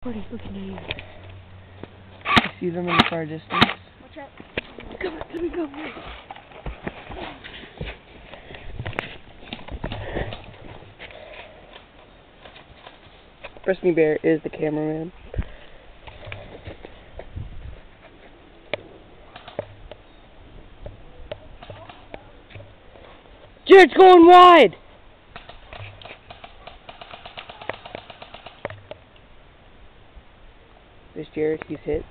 What are you looking at you? I see them in the far distance. Watch out. Come on, come on. Frisky Bear is the cameraman. Jared's going wide! There's Jared, he's hit.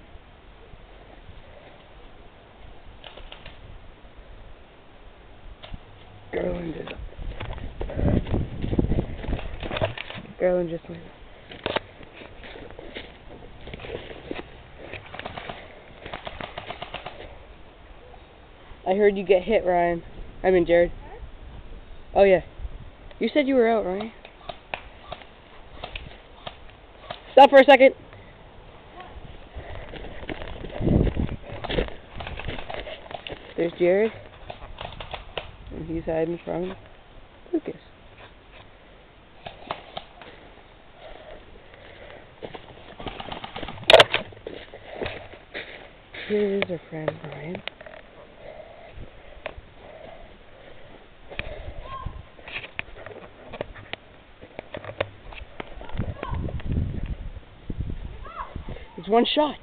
Garland is up. Garland just went. I heard you get hit, Ryan. I mean, Jared. Oh, yeah. You said you were out, right? Stop for a second. There's Jared. And he's hiding from Lucas. Here's our friend, Ryan. It's one shot.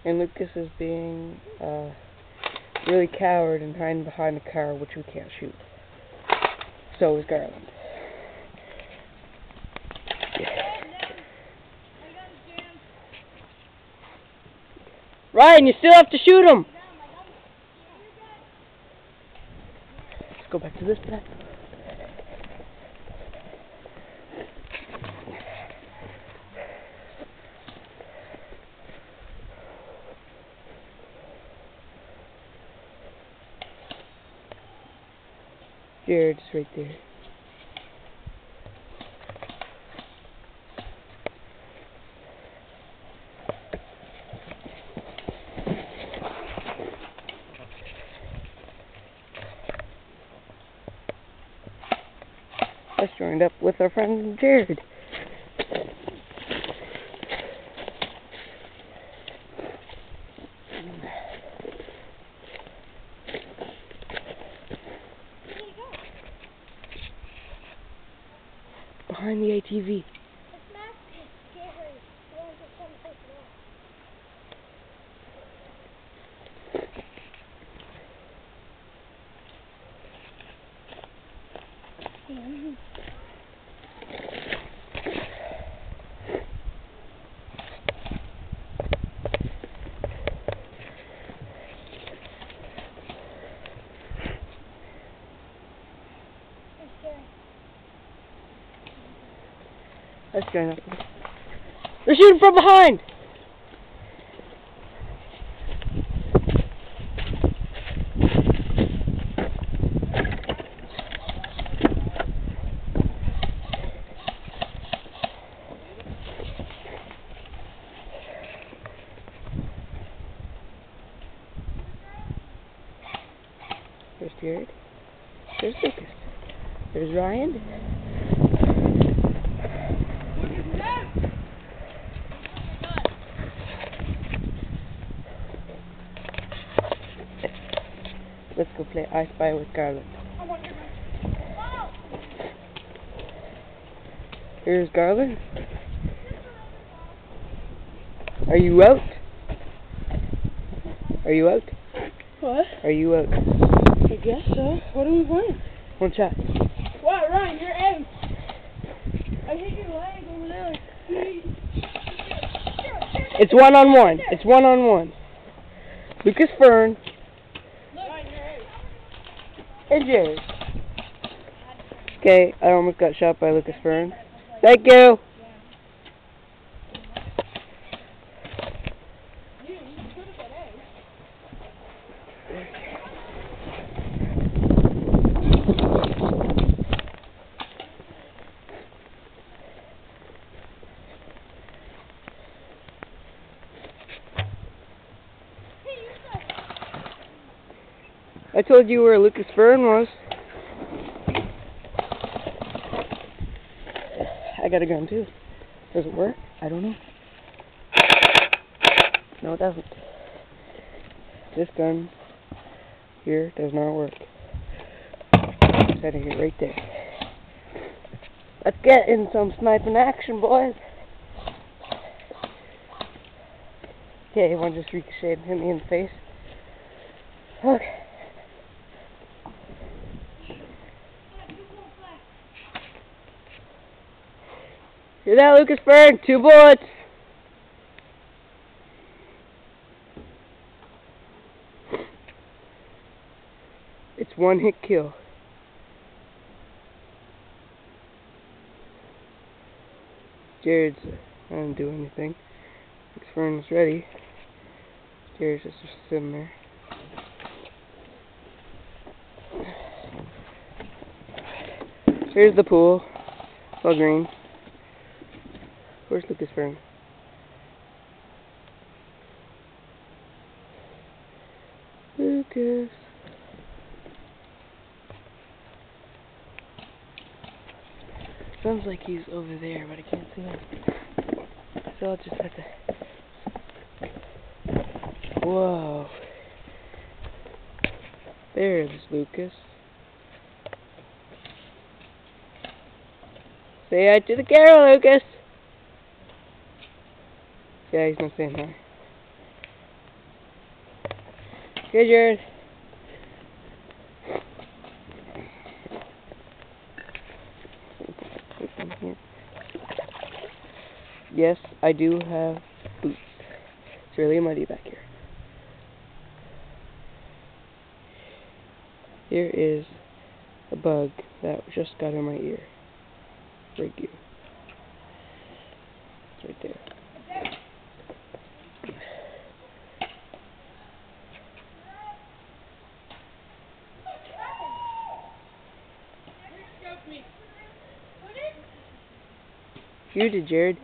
And Lucas is being really coward and hiding behind the car, which we can't shoot. So is Garland. Ryan, you still have to shoot him! Let's go back to this path. Jared's right there. Let's joined up with our friend Jared. Behind the ATV. Let's join up. They're shooting from behind! There's Jared. There's Lucas. There's Ryan. Let's go play I Spy with Garland. Here's Garland. Are you out? Are you out? What? Are you out? I guess so. What are we playing? One shot. What, Ryan? You're out. I hit your leg over there. It's one-on-one. It's one-on-one. Lucas Fern. And Jared. Okay, I almost got shot by Lucas Fern. Thank you. I told you where Lucas Fern was. I got a gun too. Does it work? I don't know. No, it doesn't. This gun here does not work. Setting it right there. Let's get in some sniping action, boys. Okay, one just ricocheted and hit me in the face. Okay. Hear that, Lucas Fern? 2 bullets. It's 1 hit kill. Jared's not gonna do anything. Lucas Fern's ready. Jared's just sitting there. Here's the pool. It's all green. Where's Lucas Fern? Lucas. Sounds like he's over there, but I can't see him. So I'll just have to... Whoa. There's Lucas. Say hi to the camera, Lucas. Yeah, he's not saying hi. Good, Jared. Yes, I do have boots. It's really muddy back here. Here is a bug that just got in my ear. Right here. It's right there. You did, Jared.